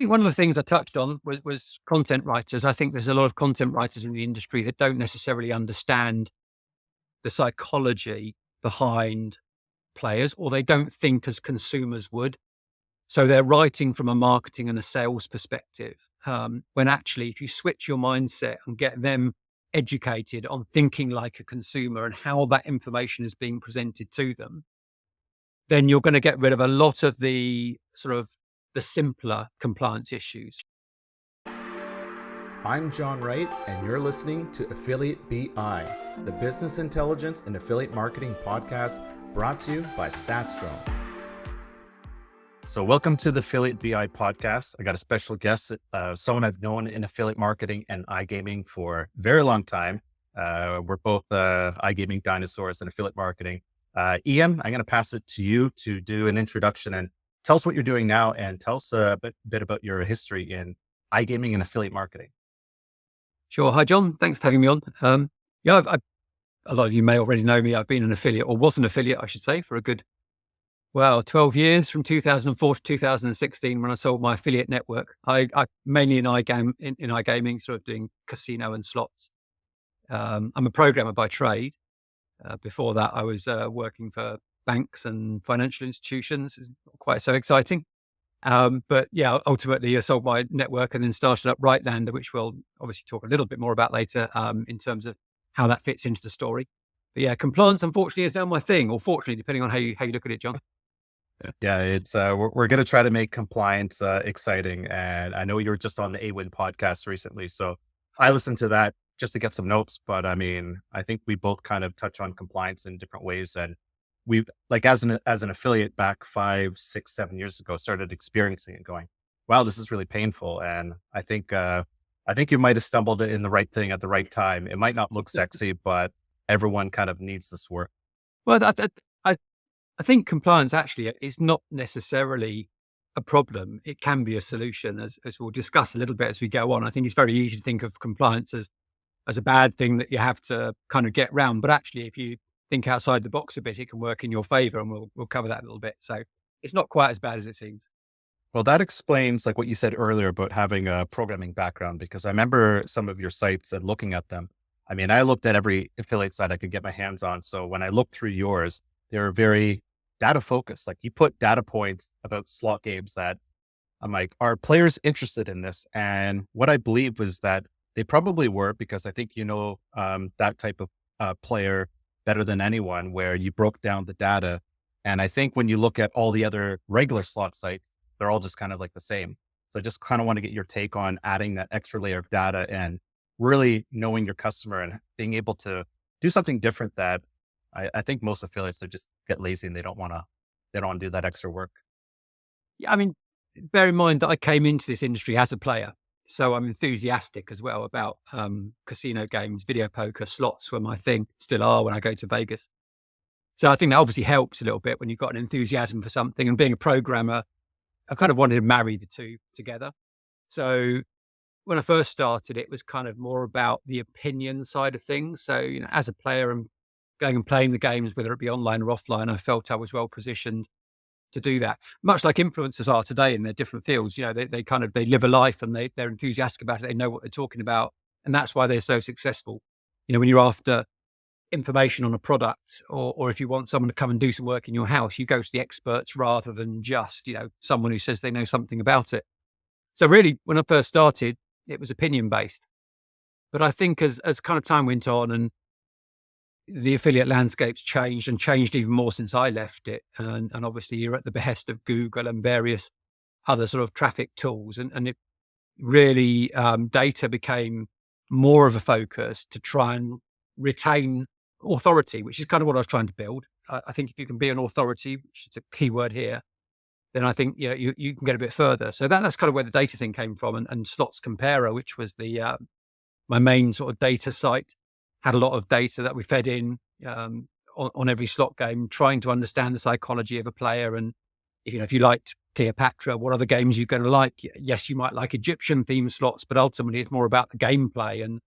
think one of the things I touched on was content writers. I think there's a lot of content writers in the industry that don't necessarily understand the psychology behind players, or they don't think as consumers would. So they're writing from a marketing and a sales perspective, when actually, if you switch your mindset and get them educated on thinking like a consumer and how that information is being presented to them, then you're going to get rid of a lot of the sort of the simpler compliance issues. I'm John Wright, and you're listening to Affiliate BI, the business intelligence and affiliate marketing podcast brought to you by StatsDrone. So welcome to the Affiliate BI podcast. I got a special guest, someone I've known in affiliate marketing and iGaming for a very long time. We're both iGaming dinosaurs and affiliate marketing. Ian, I'm going to pass it to you to do an introduction and tell us what you're doing now, and tell us a bit about your history in iGaming and affiliate marketing. Sure. Hi, John. Thanks for having me on. A lot of you may already know me. I've been an affiliate, or was an affiliate, I should say, for a good 12 years, from 2004 to 2016, when I sold my affiliate network. I mainly in iGaming, sort of doing casino and slots. I'm a programmer by trade. Before that, I was working for banks and financial institutions. It's not quite so exciting. But yeah, ultimately I sold my network and then started up Rightlander, which we'll obviously talk a little bit more about later, in terms of how that fits into the story. But yeah, compliance, unfortunately, is now my thing, or fortunately, depending on how you look at it, John. Yeah, it's we're going to try to make compliance exciting, and I know you were just on the AWIN podcast recently, so I listened to that just to get some notes. But I mean, I think we both kind of touch on compliance in different ways, and we, like, as an affiliate back 5, 6, 7 years ago, started experiencing it, going, wow, this is really painful. And I think you might have stumbled in the right thing at the right time. It might not look sexy, but everyone kind of needs this work. Well, I think compliance actually is not necessarily a problem. It can be a solution, as we'll discuss a little bit as we go on. I think it's very easy to think of compliance as a bad thing that you have to kind of get round. But actually, if you think outside the box a bit, it can work in your favor, and we'll cover that a little bit. So it's not quite as bad as it seems. Well, that explains, like, what you said earlier about having a programming background, because I remember some of your sites and looking at them. I mean, I looked at every affiliate site I could get my hands on. So when I looked through yours, they were very data focused. Like, you put data points about slot games that I'm like, are players interested in this? And what I believe was that they probably were, because I think, that type of player better than anyone, where you broke down the data. And I think when you look at all the other regular slot sites, they're all just kind of like the same. So I just kind of want to get your take on adding that extra layer of data and really knowing your customer and being able to do something different that I think most affiliates, they just get lazy and they don't want to do that extra work. Yeah, I mean, bear in mind that I came into this industry as a player. So I'm enthusiastic as well about casino games, video poker, slots were my thing, still are when I go to Vegas. So I think that obviously helps a little bit when you've got an enthusiasm for something. And being a programmer, I kind of wanted to marry the two together. So when I first started, it was kind of more about the opinion side of things. So, as a player and going and playing the games, whether it be online or offline, I felt I was well positioned to do that. Much like influencers are today in their different fields. They live a life and they're enthusiastic about it. They know what they're talking about. And that's why they're so successful. When you're after information on a product, or if you want someone to come and do some work in your house, you go to the experts rather than just, someone who says they know something about it. So really, when I first started, it was opinion based. But I think as kind of time went on and the affiliate landscape's changed, and changed even more since I left it. And obviously you're at the behest of Google and various other sort of traffic tools. And it really, data became more of a focus to try and retain authority, which is kind of what I was trying to build. I think if you can be an authority, which is a key word here, then I think you can get a bit further. So that's kind of where the data thing came from. And Slots Comparer, which was my main sort of data site, had a lot of data that we fed in on every slot game, trying to understand the psychology of a player. And if you liked Cleopatra, what other games you're going to like? Yes, you might like Egyptian themed slots, but ultimately it's more about the gameplay. And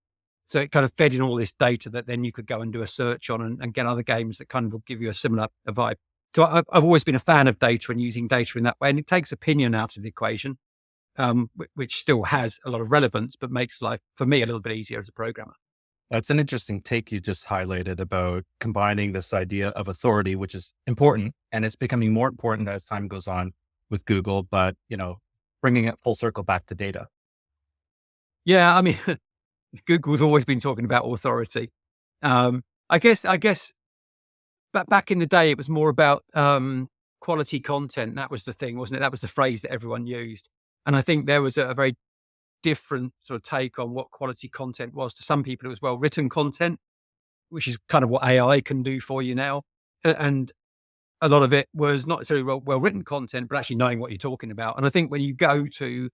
so it kind of fed in all this data that then you could go and do a search on and get other games that kind of will give you a similar vibe. So I've always been a fan of data and using data in that way. And it takes opinion out of the equation. which still has a lot of relevance, but makes life for me a little bit easier as a programmer. That's an interesting take you just highlighted about combining this idea of authority, which is important, and it's becoming more important as time goes on with Google, but, bringing it full circle back to data. Yeah, I mean, Google's always been talking about authority. I guess, but back in the day, it was more about quality content. That was the thing, wasn't it? That was the phrase that everyone used. And I think there was a very different sort of take on what quality content was. To some people, it was well written content, which is kind of what AI can do for you now. And a lot of it was not necessarily well written content, but actually knowing what you're talking about. And I think when you go to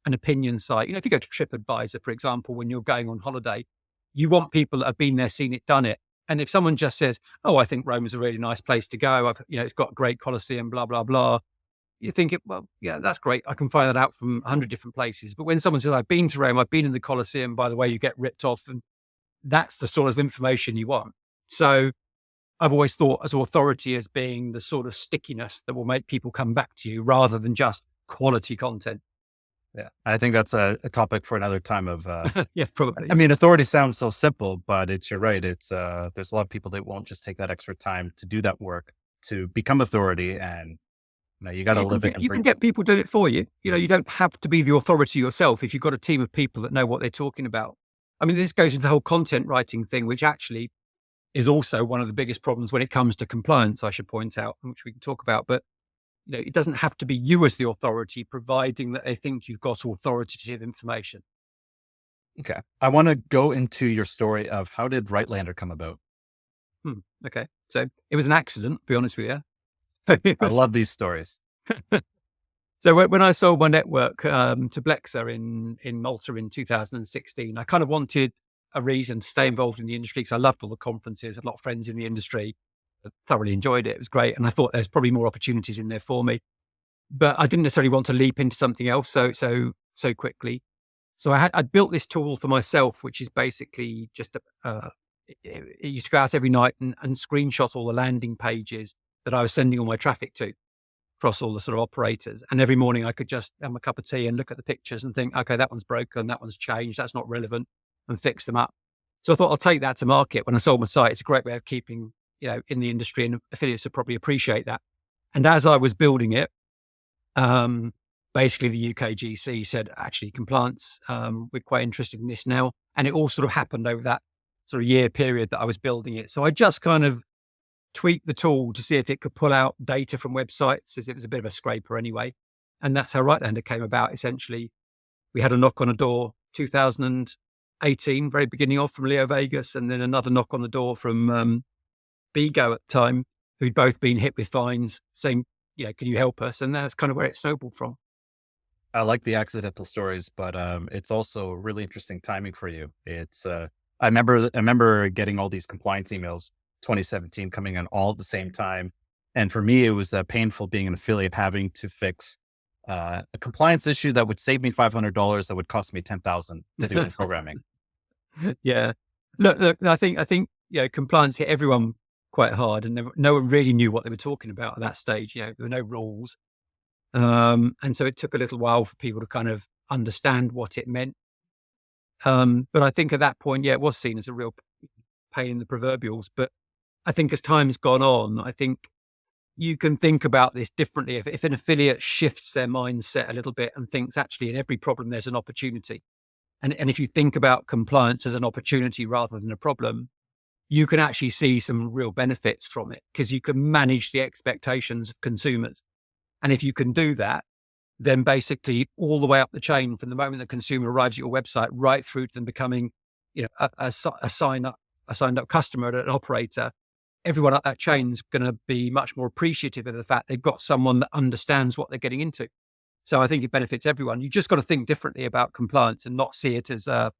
an opinion site, if you go to TripAdvisor, for example, when you're going on holiday, you want people that have been there, seen it, done it. And if someone just says, "Oh, I think Rome is a really nice place to go. It's got a great Colosseum, blah blah blah," you think, well, yeah, that's great. I can find that out from 100 different places. But when someone says, "I've been to Rome, I've been in the Colosseum," by the way, you get ripped off, and that's the sort of information you want. So I've always thought as authority as being the sort of stickiness that will make people come back to you rather than just quality content. Yeah. I think that's a topic for another time of, Yeah, probably. I mean, authority sounds so simple, but you're right. There's a lot of people that won't just take that extra time to do that work, to become authority. And, you got to live it. You can get people doing it for you. You don't have to be the authority yourself if you've got a team of people that know what they're talking about. I mean, this goes into the whole content writing thing, which actually is also one of the biggest problems when it comes to compliance, I should point out, which we can talk about. But it doesn't have to be you as the authority, providing that they think you've got authoritative information. Okay. I want to go into your story of how did Rightlander come about? Okay. So it was an accident, to be honest with you. I love these stories. So when I sold my network to Blexa in Malta in 2016, I kind of wanted a reason to stay involved in the industry because I loved all the conferences, had a lot of friends in the industry. I thoroughly enjoyed it. It was great. And I thought there's probably more opportunities in there for me. But I didn't necessarily want to leap into something else so quickly. So I'd built this tool for myself, which is basically just it used to go out every night and screenshot all the landing pages that I was sending all my traffic to across all the sort of operators. And every morning I could just have a cup of tea and look at the pictures and think, okay, that one's broken, that one's changed, that's not relevant, and fix them up. So I thought I'll take that to market when I sold my site. It's a great way of keeping, in the industry, and affiliates would probably appreciate that. And as I was building it, basically the UK GC said, actually, compliance, we're quite interested in this now. And it all sort of happened over that sort of year period that I was building it. So I just kind of tweaked the tool to see if it could pull out data from websites, as it was a bit of a scraper anyway. And that's how Rightlander came about. Essentially, we had a knock on a door 2018, very beginning of, from Leo Vegas, and then another knock on the door from Bigo at the time, who'd both been hit with fines, saying, can you help us? And that's kind of where it snowballed from. I like the accidental stories, but it's also really interesting timing for you. It's I remember getting all these compliance emails 2017 coming in all at the same time. And for me, it was painful being an affiliate, having to fix a compliance issue that would save me $500 that would cost me $10,000 to do the programming. Yeah. Look, I think, compliance hit everyone quite hard, and no one really knew what they were talking about at that stage. There were no rules. And so it took a little while for people to kind of understand what it meant. But I think at that point, it was seen as a real pain in the proverbials. But I think as time's gone on, I think you can think about this differently. If an affiliate shifts their mindset a little bit and thinks, actually, in every problem, there's an opportunity. And if you think about compliance as an opportunity rather than a problem, you can actually see some real benefits from it, because you can manage the expectations of consumers. And if you can do that, then basically all the way up the chain, from the moment the consumer arrives at your website right through to them becoming, a signed up customer at an operator, everyone up that chain is going to be much more appreciative of the fact they've got someone that understands what they're getting into. So I think it benefits everyone. You just got to think differently about compliance and not see it as a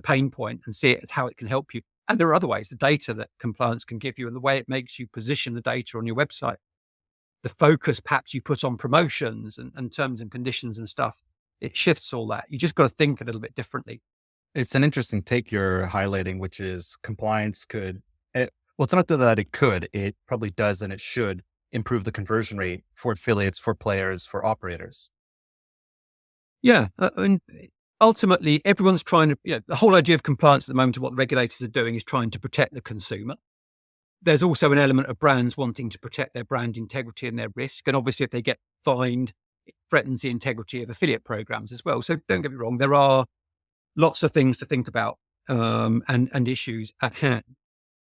pain point, and see it as how it can help you. And there are other ways, the data that compliance can give you and the way it makes you position the data on your website, the focus perhaps you put on promotions and terms and conditions and stuff, it shifts all that. You just got to think a little bit differently. It's an interesting take you're highlighting, which is compliance well, it's not that it could, it probably does, and it should improve the conversion rate for affiliates, for players, for operators. Yeah. And ultimately, everyone's trying to, the whole idea of compliance at the moment, of what the regulators are doing, is trying to protect the consumer. There's also an element of brands wanting to protect their brand integrity and their risk. And obviously, if they get fined, it threatens the integrity of affiliate programs as well. So don't get me wrong, there are lots of things to think about, and issues at hand.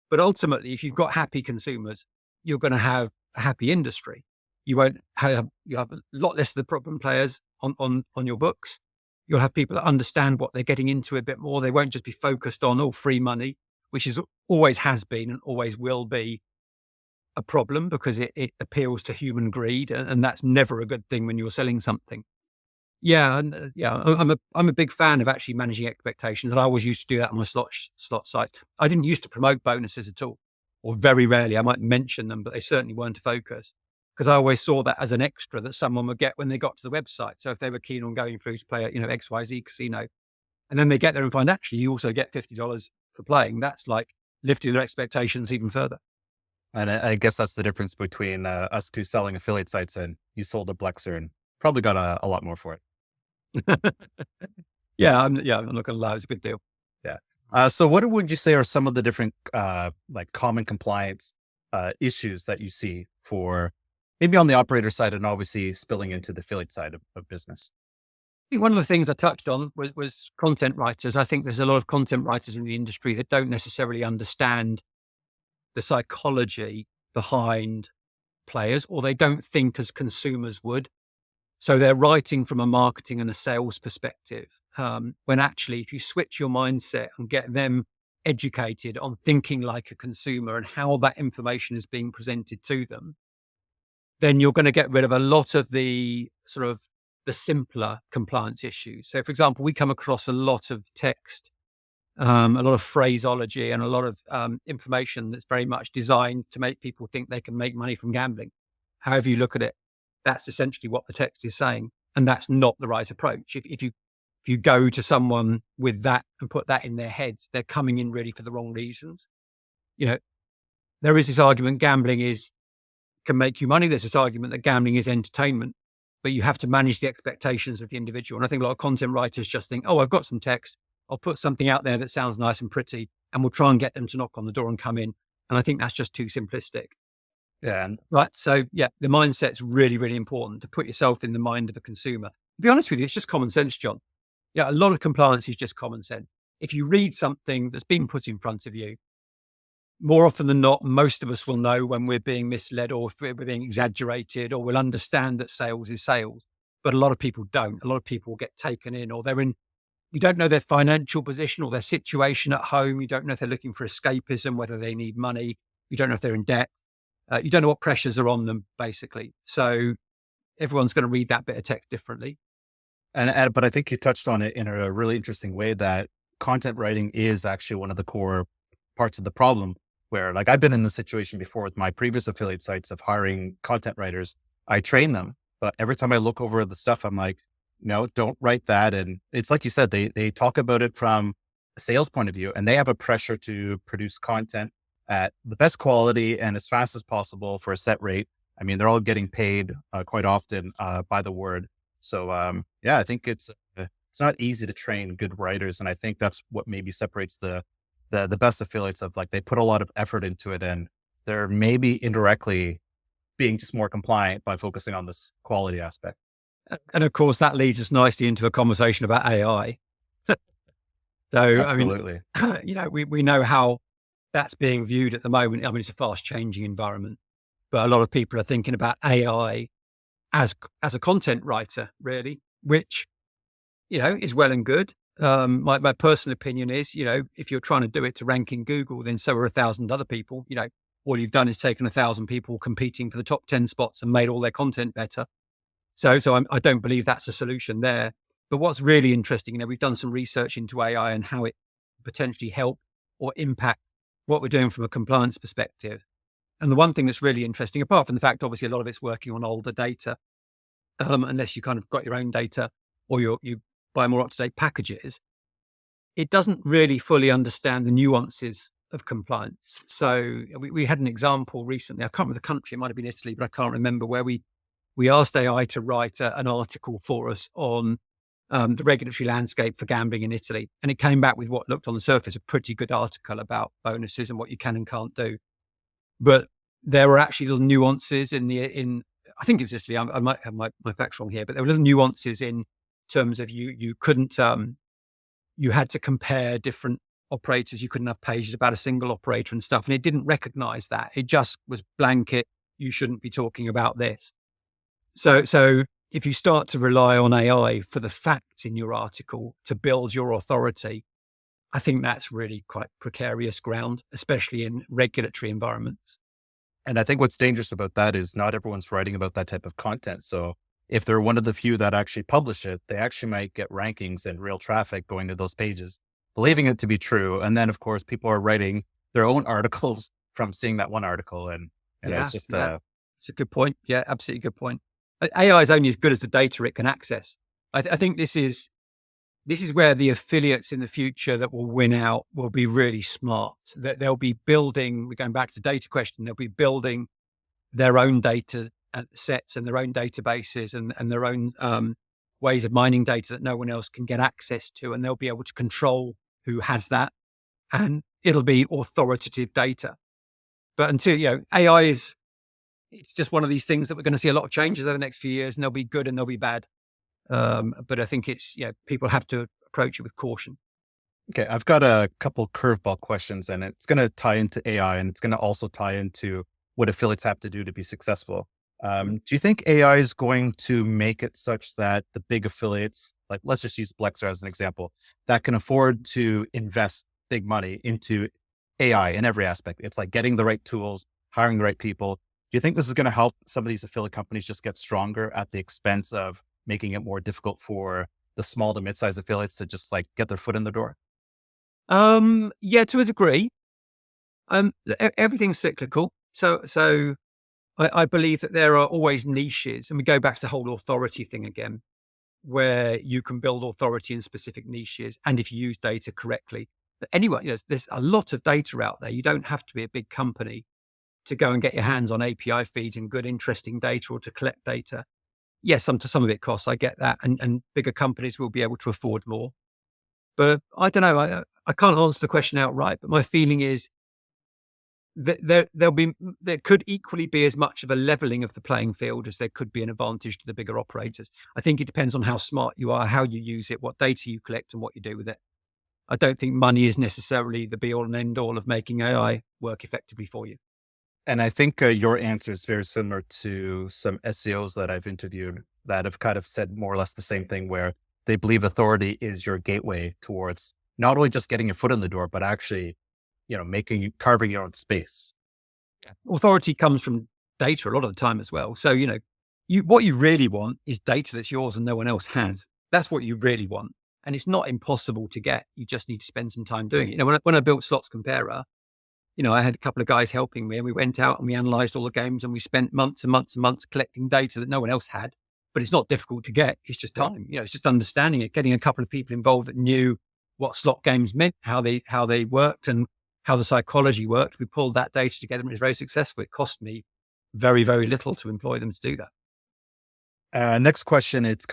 But ultimately, if you've got happy consumers, you're going to have a happy industry. You won't have, you have a lot less of the problem players on your books. You'll have people that understand what they're getting into a bit more. They won't just be focused on all free money, which is always has been and always will be a problem, because it appeals to human greed, and that's never a good thing when you're selling something. Yeah, and I'm a big fan of actually managing expectations, and I always used to do that on my slot sites. I didn't used to promote bonuses at all, or very rarely. I might mention them, but they certainly weren't a focus, because I always saw that as an extra that someone would get when they got to the website. So if they were keen on going through to play at, XYZ casino, and then they get there and find actually you also get $50 for playing, that's like lifting their expectations even further. And I guess that's the difference between us two selling affiliate sites, and you sold a Blexer and probably got a lot more for it. I'm not going to lie, it's a good deal. Yeah. So what would you say are some of the different like common compliance issues that you see for maybe on the operator side, and obviously spilling into the affiliate side of business? I think one of the things I touched on was content writers. I think there's a lot of content writers in the industry that don't necessarily understand the psychology behind players, or they don't think as consumers would. So they're writing from a marketing and a sales perspective, when actually, if you switch your mindset and get them educated on thinking like a consumer and how that information is being presented to them, then you're going to get rid of a lot of the sort of the simpler compliance issues. So, for example, we come across a lot of text, a lot of phraseology, and a lot of information that's very much designed to make people think they can make money from gambling. However you look at it, that's essentially what the text is saying, and that's not the right approach. If you go to someone with that and put that in their heads, they're coming in really for the wrong reasons. There is this argument gambling can make you money. There's this argument that gambling is entertainment, but you have to manage the expectations of the individual. And I think a lot of content writers just think, oh, I've got some text, I'll put something out there that sounds nice and pretty, and we'll try and get them to knock on the door and come in. And I think that's just too simplistic. Yeah. Right. So the mindset's really, really important, to put yourself in the mind of the consumer. To be honest with you, it's just common sense, John. A lot of compliance is just common sense. If you read something that's been put in front of you, more often than not, most of us will know when we're being misled or if we're being exaggerated, or will understand that sales is sales. But a lot of people don't. A lot of people get taken in, or you don't know their financial position or their situation at home. You don't know if they're looking for escapism, whether they need money. You don't know if they're in debt. You don't know what pressures are on them, basically. So everyone's going to read that bit of text differently. But I think you touched on it in a really interesting way, that content writing is actually one of the core parts of the problem, where, like, I've been in the situation before with my previous affiliate sites of hiring content writers. I train them, but every time I look over the stuff, I'm like, no, don't write that. And it's like you said, they talk about it from a sales point of view, and they have a pressure to produce content at the best quality and as fast as possible for a set rate. I mean, they're all getting paid quite often by the word. So I think it's not easy to train good writers, and I think that's what maybe separates the best affiliates, of like, they put a lot of effort into it, and they're maybe indirectly being just more compliant by focusing on this quality aspect. And of course, that leads us nicely into a conversation about AI. So, Absolutely. I mean, we know how that's being viewed at the moment. I mean, it's a fast changing environment, but a lot of people are thinking about AI as a content writer, really, which, is well and good. My personal opinion is, if you're trying to do it to rank in Google, then so are 1,000 other people. All you've done is taken 1,000 people competing for the top 10 spots and made all their content better. So I don't believe that's a solution there. But what's really interesting, we've done some research into AI and how it potentially help or impact what we're doing from a compliance perspective. And the one thing that's really interesting, apart from the fact, obviously, a lot of it's working on older data, unless you kind of got your own data or you buy more up-to-date packages, it doesn't really fully understand the nuances of compliance. So we had an example recently. I can't remember the country, it might have been Italy, but I can't remember, where we asked AI to write an article for us on the regulatory landscape for gambling in Italy. And it came back with what looked on the surface a pretty good article about bonuses and what you can and can't do. But there were actually little nuances I think it's Italy. I might have my facts wrong here, but there were little nuances in terms of you couldn't, you had to compare different operators. You couldn't have pages about a single operator and stuff. And it didn't recognize that. It just was blanket. You shouldn't be talking about this. So if you start to rely on AI for the facts in your article to build your authority, I think that's really quite precarious ground, especially in regulatory environments. And I think what's dangerous about that is not everyone's writing about that type of content. So if they're one of the few that actually publish it, they actually might get rankings and real traffic going to those pages, believing it to be true. And then, of course, people are writing their own articles from seeing that one article. And it's just it's a good point. Yeah, absolutely good point. AI is only as good as the data it can access. I think this is where the affiliates in the future that will win out will be really smart. That they'll be building, we're going back to the data question, they'll be building their own data sets and their own databases and their own ways of mining data that no one else can get access to. And they'll be able to control who has that. And it'll be authoritative data. But until, AI it's just one of these things that we're going to see a lot of changes over the next few years, and they'll be good and they'll be bad. But I think it's, people have to approach it with caution. Okay. I've got a couple curveball questions, and it's going to tie into AI, and it's going to also tie into what affiliates have to do to be successful. Do you think AI is going to make it such that the big affiliates, like let's just use Blexer as an example, that can afford to invest big money into AI in every aspect? It's like getting the right tools, hiring the right people. Do you think this is going to help some of these affiliate companies just get stronger at the expense of making it more difficult for the small to mid-sized affiliates to just like get their foot in the door? Yeah, to a degree. Everything's cyclical. So I believe that there are always niches, and we go back to the whole authority thing again, where you can build authority in specific niches. And if you use data correctly, but anyway, there's a lot of data out there. You don't have to be a big company to go and get your hands on API feeds and good, interesting data, or to collect data. Yes, some of it costs. I get that. And bigger companies will be able to afford more. But I don't know. I can't answer the question outright, but my feeling is that there could equally be as much of a leveling of the playing field as there could be an advantage to the bigger operators. I think it depends on how smart you are, how you use it, what data you collect, and what you do with it. I don't think money is necessarily the be all and end all of making AI work effectively for you. And I think your answer is very similar to some SEOs that I've interviewed that have kind of said more or less the same thing, where they believe authority is your gateway towards not only just getting your foot in the door, but actually, carving your own space. Authority comes from data a lot of the time as well. So, what you really want is data that's yours and no one else has. That's what you really want. And it's not impossible to get. You just need to spend some time doing it. When I built Slots Comparer, I had a couple of guys helping me, and we went out and we analyzed all the games, and we spent months and months and months collecting data that no one else had. But it's not difficult to get. It's just time. It's just understanding it, getting a couple of people involved that knew what slot games meant, how they worked, and how the psychology worked. We pulled that data together, and it was very successful. It cost me very, very little to employ them to do that. Next question. It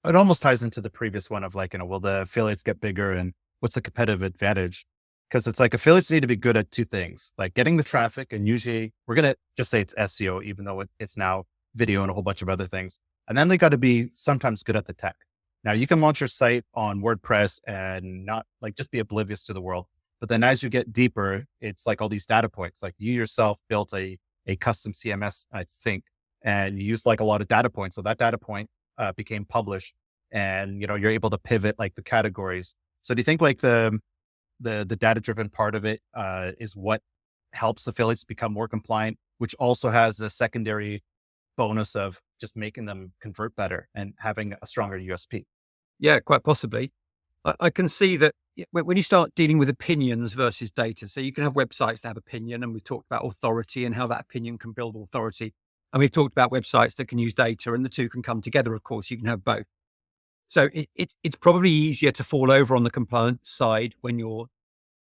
almost ties into the previous one of will the affiliates get bigger, and what's the competitive advantage? Because it's like affiliates need to be good at two things, like getting the traffic. And usually we're going to just say it's SEO, even though it's now video and a whole bunch of other things. And then they got to be sometimes good at the tech. Now you can launch your site on WordPress and not just be oblivious to the world. But then as you get deeper, it's like all these data points, like you yourself built a custom CMS, I think, and you used a lot of data points. So that data point became published, and, you're able to pivot the categories. So do you think the data-driven part of it is what helps affiliates become more compliant, which also has a secondary bonus of just making them convert better and having a stronger USP? Yeah, quite possibly. I can see that when you start dealing with opinions versus data, so you can have websites that have opinion, and we talked about authority and how that opinion can build authority. And we've talked about websites that can use data, and the two can come together. Of course, you can have both. So it's probably easier to fall over on the compliance side when you're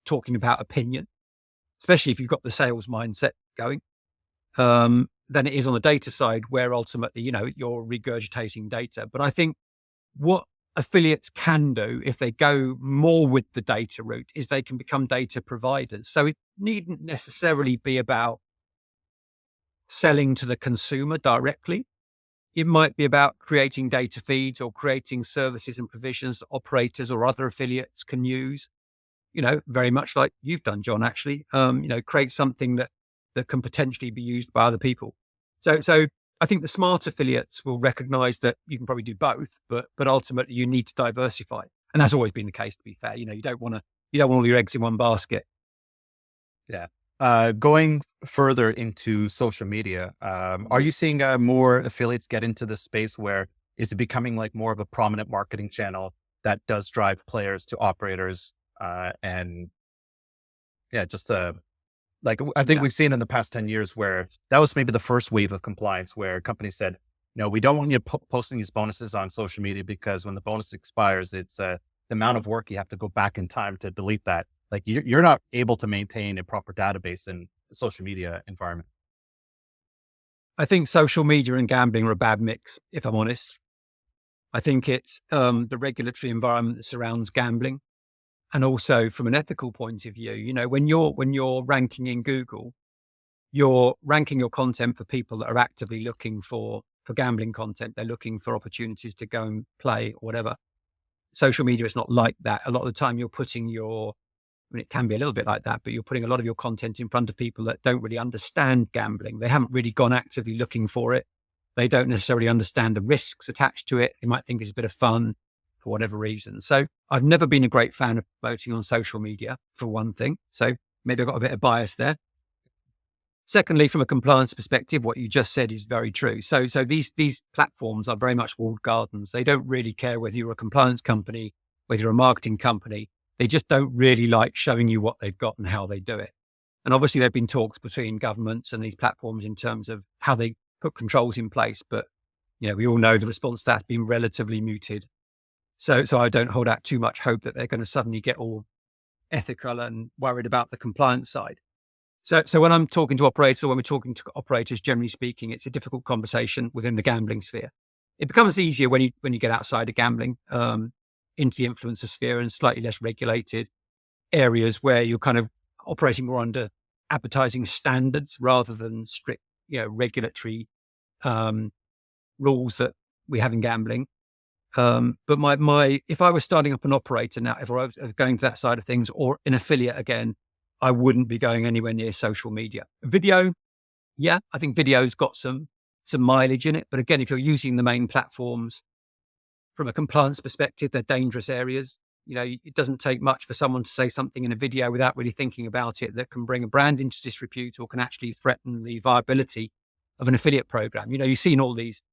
talking about opinion, especially if you've got the sales mindset going, than it is on the data side, where ultimately, you're regurgitating data. But I think what affiliates can do if they go more with the data route is they can become data providers. So it needn't necessarily be about selling to the consumer directly. It might be about creating data feeds or creating services and provisions that operators or other affiliates can use, very much like you've done, John, actually, create something that can potentially be used by other people. So I think the smart affiliates will recognize that you can probably do both, but ultimately you need to diversify. And that's always been the case, to be fair. You don't want all your eggs in one basket. Yeah. Going further into social media, are you seeing more affiliates get into the space where it's becoming like more of a prominent marketing channel that does drive players to operators? And yeah, just like I think we've seen in the past 10 years where that was maybe the first wave of compliance where companies said, no, we don't want you posting these bonuses on social media because when the bonus expires, it's the amount of work you have to go back in time to delete that. Like you're not able to maintain a proper database in the social media environment. I think social media and gambling are a bad mix, if I'm honest. I think it's the regulatory environment that surrounds gambling. And also from an ethical point of view, when you're ranking in Google, you're ranking your content for people that are actively looking for gambling content. They're looking for opportunities to go and play or whatever. Social media is not like that. A lot of the time you're putting it can be a little bit like that, but you're putting a lot of your content in front of people that don't really understand gambling. They haven't really gone actively looking for it. They don't necessarily understand the risks attached to it. They might think it's a bit of fun for whatever reason. So I've never been a great fan of promoting on social media, for one thing. So maybe I've got a bit of bias there. Secondly, from a compliance perspective, what you just said is very true. So these platforms are very much walled gardens. They don't really care whether you're a compliance company, whether you're a marketing company. They just don't really like showing you what they've got and how they do it. And obviously there've been talks between governments and these platforms in terms of how they put controls in place. But, we all know the response to that's been relatively muted. So I don't hold out too much hope that they're going to suddenly get all ethical and worried about the compliance side. So when I'm talking to operators, or when we're talking to operators, generally speaking, it's a difficult conversation within the gambling sphere. It becomes easier when you get outside of gambling, into the influencer sphere and slightly less regulated areas where you're kind of operating more under advertising standards rather than strict, regulatory rules that we have in gambling. But if I was starting up an operator now, if I was going to that side of things or an affiliate again, I wouldn't be going anywhere near social media. Video, yeah, I think video's got some mileage in it. But again, if you're using the main platforms from a compliance perspective, they're dangerous areas. It doesn't take much for someone to say something in a video without really thinking about it that can bring a brand into disrepute or can actually threaten the viability of an affiliate program. You've seen all these,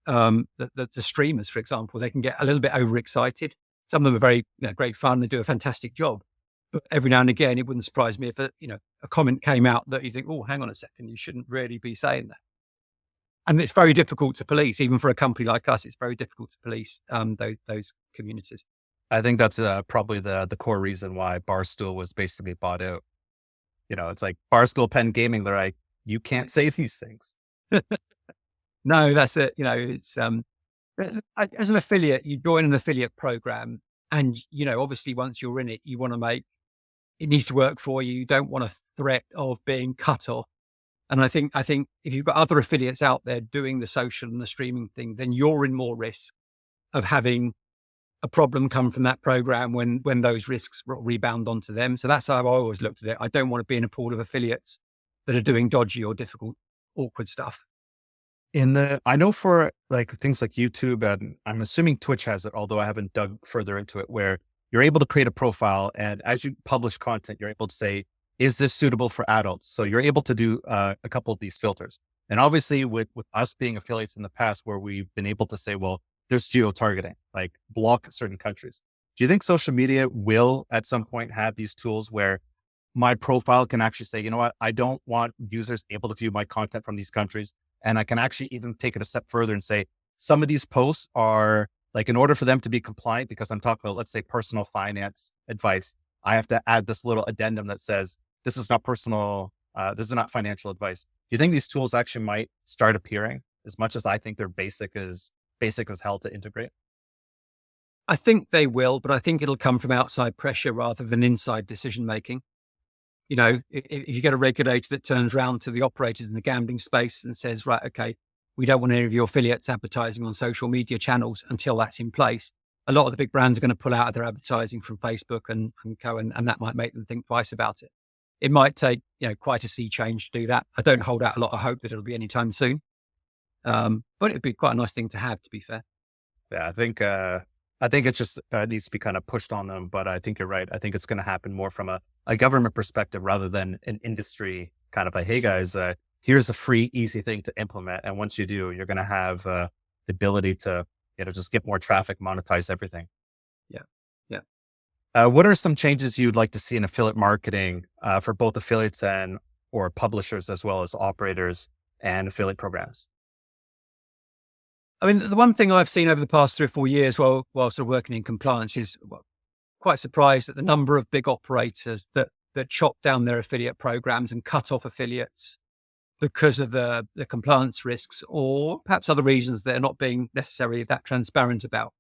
the streamers, for example, they can get a little bit overexcited. Some of them are very great fun. They do a fantastic job. But every now and again, it wouldn't surprise me if a comment came out that you think, oh, hang on a second, you shouldn't really be saying that. And it's very difficult to police, even for a company like us. It's very difficult to police those communities. I think that's probably the core reason why Barstool was basically bought out. It's like Barstool Penn Gaming. They're like, you can't say these things. No, that's it. It's as an affiliate, you join an affiliate program, and obviously once you're in it, you want to make it needs to work for you. You don't want a threat of being cut off. And I think if you've got other affiliates out there doing the social and the streaming thing, then you're in more risk of having a problem come from that program when those risks rebound onto them. So that's how I always looked at it. I don't want to be in a pool of affiliates that are doing dodgy or difficult, awkward stuff. I know for like things like YouTube, and I'm assuming Twitch has it, although I haven't dug further into it, where you're able to create a profile, and as you publish content, you're able to say, is this suitable for adults? So you're able to do a couple of these filters. And obviously with us being affiliates in the past, where we've been able to say, well, there's geo-targeting, like block certain countries. Do you think social media will at some point have these tools where my profile can actually say, you know what, I don't want users able to view my content from these countries. And I can actually even take it a step further and say, some of these posts are like, in order for them to be compliant, because I'm talking about, let's say, personal finance advice, I have to add this little addendum that says, this is not this is not financial advice. Do you think these tools actually might start appearing, as much as I think they're basic as hell to integrate? I think they will, but I think it'll come from outside pressure rather than inside decision making. If you get a regulator that turns around to the operators in the gambling space and says, right, okay, we don't want any of your affiliates advertising on social media channels until that's in place. A lot of the big brands are going to pull out of their advertising from Facebook and co, and that might make them think twice about it. It might take, quite a sea change to do that. I don't hold out a lot of hope that it'll be anytime soon. But it'd be quite a nice thing to have, to be fair. Yeah, I think it just needs to be kind of pushed on them. But I think you're right. I think it's going to happen more from a government perspective rather than an industry kind of like, hey guys, here's a free, easy thing to implement. And once you do, you're going to have the ability to, just get more traffic, monetize everything. Yeah. Yeah. What are some changes you'd like to see in affiliate marketing for both affiliates or publishers as well as operators and affiliate programs? I mean, the one thing I've seen over the past 3 or 4 years while sort of working in compliance is quite surprised at the number of big operators that chop down their affiliate programs and cut off affiliates because of the compliance risks or perhaps other reasons they're not being necessarily that transparent about.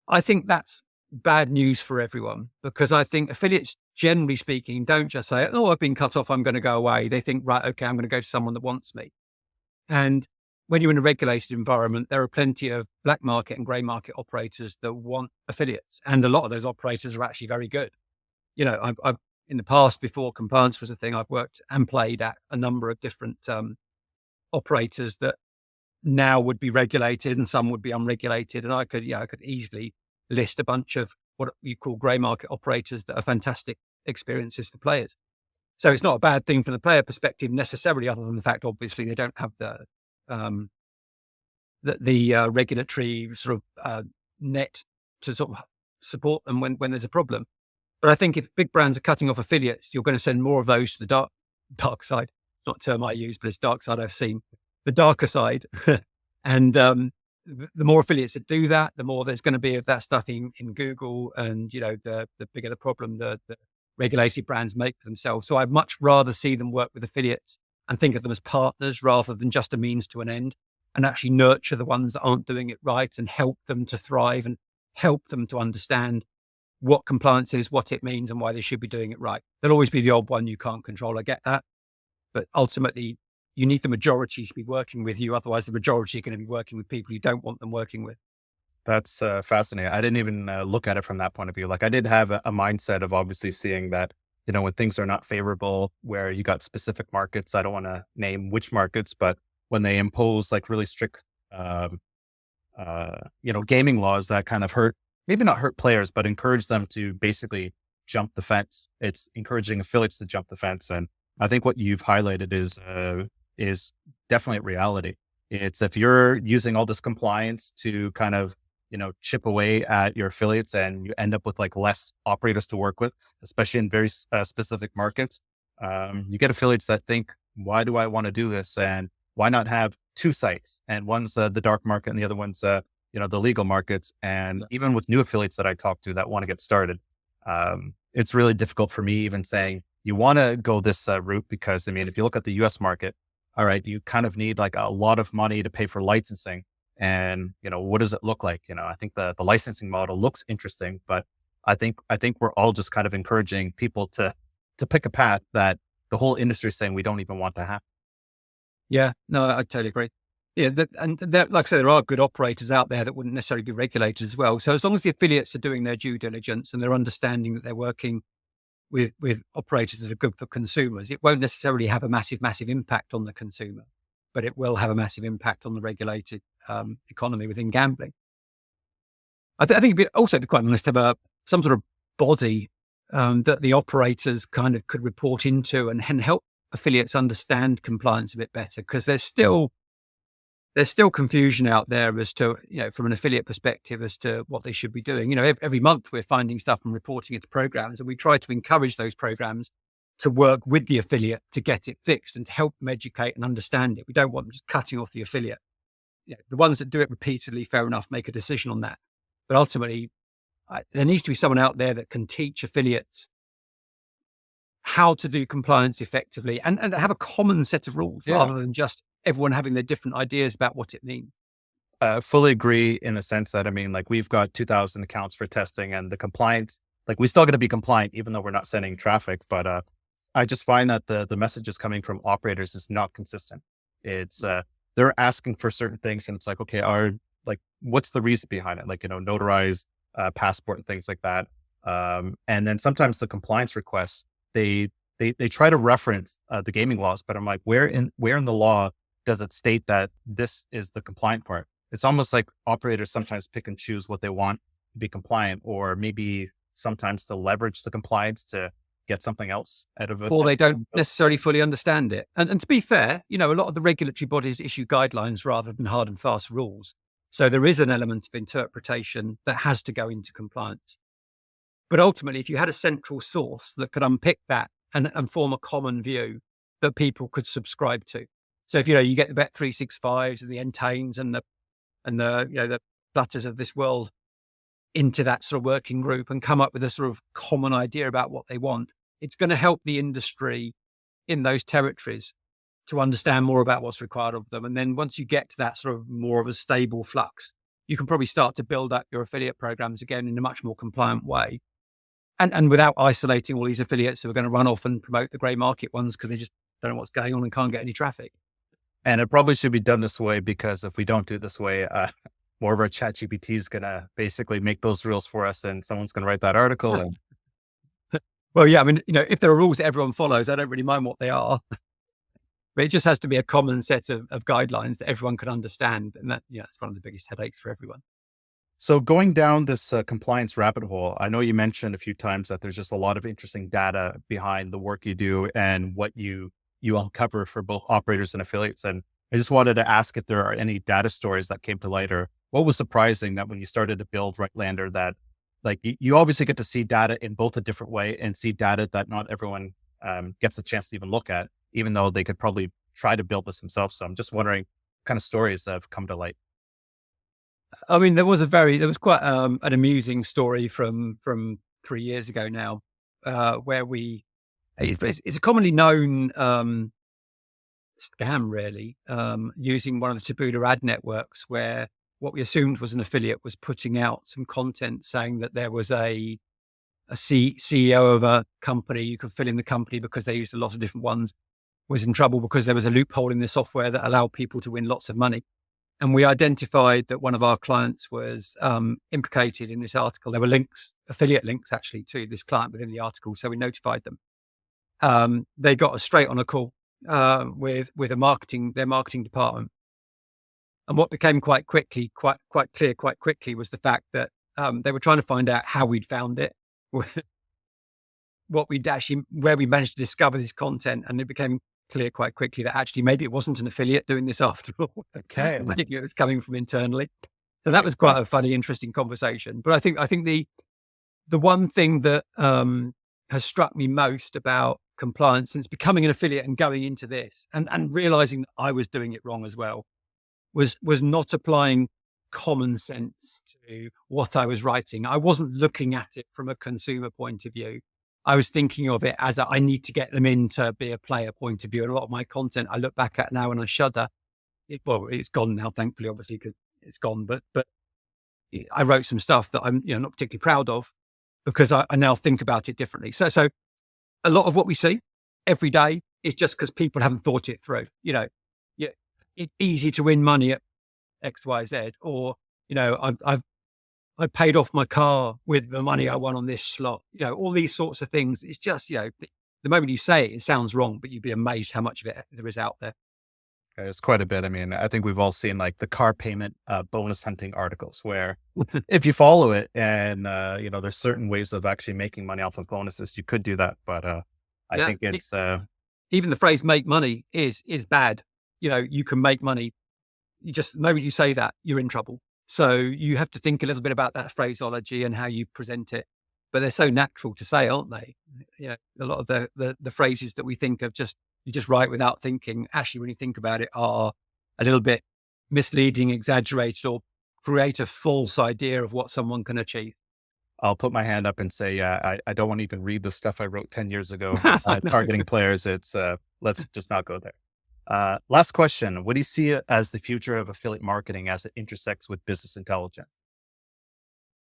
I think that's bad news for everyone because I think affiliates, generally speaking, don't just say, oh, I've been cut off, I'm going to go away. They think, right, okay, I'm going to go to someone that wants me. And when you're in a regulated environment, there are plenty of black market and grey market operators that want affiliates. And a lot of those operators are actually very good. I've in the past, before compliance was a thing, I've worked and played at a number of different operators that now would be regulated and some would be unregulated. And I could easily list a bunch of what you call grey market operators that are fantastic experiences for players. So it's not a bad thing from the player perspective necessarily, other than the fact, obviously, they don't have the regulatory sort of net to sort of support them when there's a problem. But I think if big brands are cutting off affiliates, you're going to send more of those to the dark side. It's not a term I use, but it's dark side I've seen. The darker side. And the more affiliates that do that, the more there's going to be of that stuff in Google. And, the bigger the problem the regulated brands make for themselves. So I'd much rather see them work with affiliates and think of them as partners rather than just a means to an end, and actually nurture the ones that aren't doing it right and help them to thrive and help them to understand what compliance is, what it means, and why they should be doing it right. There'll always be the odd one you can't control. I get that. But ultimately, you need the majority to be working with you. Otherwise, the majority are going to be working with people you don't want them working with. That's fascinating. I didn't even look at it from that point of view. Like I did have a mindset of obviously seeing that, when things are not favorable, where you got specific markets, I don't want to name which markets, but when they impose like really strict, gaming laws that kind of maybe not hurt players, but encourage them to basically jump the fence. It's encouraging affiliates to jump the fence. And I think what you've highlighted is definitely a reality. It's if you're using all this compliance to kind of, chip away at your affiliates and you end up with like less operators to work with, especially in very specific markets. You get affiliates that think, why do I want to do this? And why not have 2 sites? And one's the dark market and the other one's, the legal markets. And even with new affiliates that I talk to that want to get started, it's really difficult for me even saying you want to go this route, because if you look at the US market, all right, you kind of need like a lot of money to pay for licensing. And, what does it look like? I think the licensing model looks interesting, but I think we're all just kind of encouraging people to pick a path that the whole industry is saying we don't even want to have. Yeah, no, I totally agree. Yeah. Like I say, there are good operators out there that wouldn't necessarily be regulated as well. So as long as the affiliates are doing their due diligence and they're understanding that they're working with operators that are good for consumers, it won't necessarily have a massive impact on the consumer, but it will have a massive impact on the regulated economy within gambling. I think it'd also be quite nice to have some sort of body that the operators kind of could report into and help affiliates understand compliance a bit better, because there's still confusion out there as to, from an affiliate perspective as to what they should be doing. Every month we're finding stuff and reporting it to programs, and we try to encourage those programs to work with the affiliate to get it fixed and to help them educate and understand it. We don't want them just cutting off the affiliate. The ones that do it repeatedly, fair enough, make a decision on that. But ultimately, there needs to be someone out there that can teach affiliates how to do compliance effectively and have a common set of rules rather than just everyone having their different ideas about what it means. Fully agree in the sense that, I mean, like we've got 2,000 accounts for testing and the compliance, like we still got to be compliant, even though we're not sending traffic. But I just find that the messages coming from operators is not consistent. It's they're asking for certain things, and it's like, okay, what's the reason behind it? Like, notarized passport and things like that. And then sometimes the compliance requests, they try to reference the gaming laws, but I'm like, where in the law does it state that this is the compliant part? It's almost like operators sometimes pick and choose what they want to be compliant, or maybe sometimes to leverage the compliance to get something else out of it. Or they don't necessarily fully understand it. And to be fair, a lot of the regulatory bodies issue guidelines rather than hard and fast rules. So there is an element of interpretation that has to go into compliance. But ultimately, if you had a central source that could unpick that and form a common view that people could subscribe to. So if, you get the Bet365s and the Entains and the Flutters of this world into that sort of working group and come up with a sort of common idea about what they want, it's going to help the industry in those territories to understand more about what's required of them. And then once you get to that sort of more of a stable flux, you can probably start to build up your affiliate programs again in a much more compliant way. And without isolating all these affiliates who are going to run off and promote the grey market ones because they just don't know what's going on and can't get any traffic. And it probably should be done this way, because if we don't do it this way, more of our chat GPT is going to basically make those rules for us, and someone's going to write that article. And well, yeah, I mean, if there are rules that everyone follows, I don't really mind what they are. But it just has to be a common set of guidelines that everyone can understand. And that's one of the biggest headaches for everyone. So going down this compliance rabbit hole, I know you mentioned a few times that there's just a lot of interesting data behind the work you do and what you uncover for both operators and affiliates. And I just wanted to ask if there are any data stories that came to light, or what was surprising that when you started to build Rightlander, that like you obviously get to see data in both a different way and see data that not everyone gets a chance to even look at, even though they could probably try to build this themselves. So I'm just wondering what kind of stories that have come to light. I mean, there was quite an amusing story from 3 years ago now, where it's a commonly known scam, really, using one of the Taboola ad networks, where what we assumed was an affiliate was putting out some content saying that there was a CEO of a company, you could fill in the company because they used a lot of different ones, was in trouble because there was a loophole in the software that allowed people to win lots of money. And we identified that one of our clients was implicated in this article. There were affiliate links actually to this client within the article. So we notified them. They got us straight on a call with their marketing department. And what became quite clear quite quickly was the fact that they were trying to find out how we'd found it, where we managed to discover this content. And it became clear quite quickly that actually maybe it wasn't an affiliate doing this after all. Okay. Maybe it was coming from internally. So that was quite a funny, interesting conversation. But I think the one thing that has struck me most about compliance since becoming an affiliate and going into this and realizing that I was doing it wrong as well was not applying common sense to what I was writing. I wasn't looking at it from a consumer point of view. I was thinking of it as I need to get them in to be a player point of view. And a lot of my content I look back at now and I shudder. It's gone now, thankfully, obviously, because it's gone. But I wrote some stuff that I'm not particularly proud of because I now think about it differently. So a lot of what we see every day is just because people haven't thought it through. It's easy to win money at X, Y, Z, or I paid off my car with the money I won on this slot. All these sorts of things. It's just the moment you say it, it sounds wrong, but you'd be amazed how much of it there is out there. It's quite a bit. I mean, I think we've all seen like the car payment bonus hunting articles where if you follow it and, there's certain ways of actually making money off of bonuses, you could do that. But I think it's... even the phrase make money is bad. You can make money. The moment you say that, you're in trouble. So you have to think a little bit about that phraseology and how you present it. But they're so natural to say, aren't they? A lot of the phrases that we think of you just write without thinking, actually, when you think about it, are a little bit misleading, exaggerated, or create a false idea of what someone can achieve. I'll put my hand up and say, I don't want to even read the stuff I wrote 10 years ago, targeting players. It's let's just not go there. Last question. What do you see as the future of affiliate marketing as it intersects with business intelligence?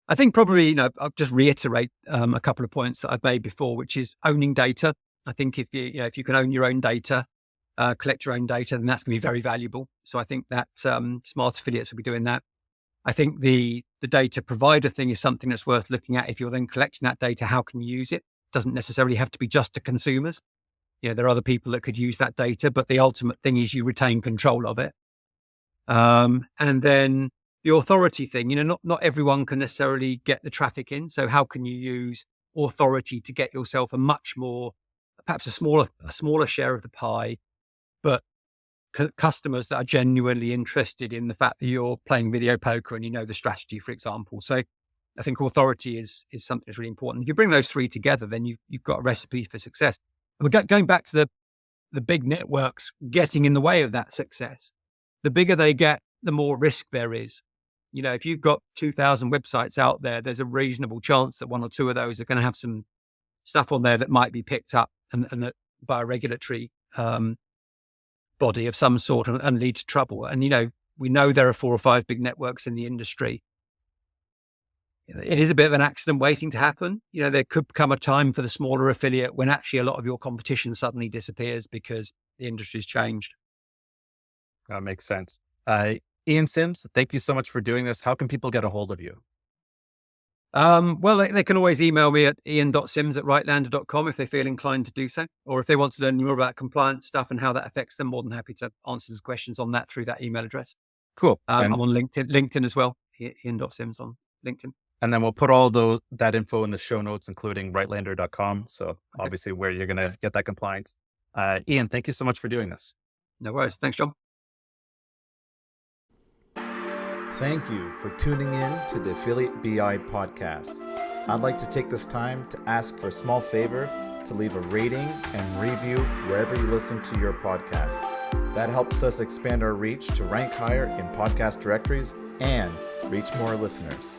I think probably, I'll just reiterate a couple of points that I've made before, which is owning data. I think if you can own your own data, collect your own data, then that's going to be very valuable. So I think that smart affiliates will be doing that. I think the data provider thing is something that's worth looking at. If you're then collecting that data, how can you use it? Doesn't necessarily have to be just to consumers. There are other people that could use that data, but the ultimate thing is you retain control of it. And then the authority thing, not everyone can necessarily get the traffic in. So how can you use authority to get yourself a much more, perhaps a smaller share of the pie, but customers that are genuinely interested in the fact that you're playing video poker and you know the strategy, for example. So I think authority is something that's really important. If you bring those three together, then you've got a recipe for success. And we're going back to the big networks getting in the way of that success. The bigger they get, the more risk there is. If you've got 2,000 websites out there, there's a reasonable chance that one or two of those are going to have some stuff on there that might be picked up and that by a regulatory body of some sort and lead to trouble. And, we know there are 4 or 5 big networks in the industry. It is a bit of an accident waiting to happen. There could come a time for the smaller affiliate when actually a lot of your competition suddenly disappears because the industry's changed. That makes sense. Ian Sims, thank you so much for doing this. How can people get a hold of you? Well, they can always email me at ian.sims@rightlander.com if they feel inclined to do so, or if they want to learn more about compliance stuff and how that affects them, more than happy to answer some questions on that through that email address. Cool. I'm on LinkedIn as well, ian.sims on LinkedIn. And then we'll put all that info in the show notes, including rightlander.com. So obviously where you're going to get that compliance. Ian, thank you so much for doing this. No worries. Thanks, John. Thank you for tuning in to the Affiliate BI podcast. I'd like to take this time to ask for a small favor to leave a rating and review wherever you listen to your podcast. That helps us expand our reach to rank higher in podcast directories and reach more listeners.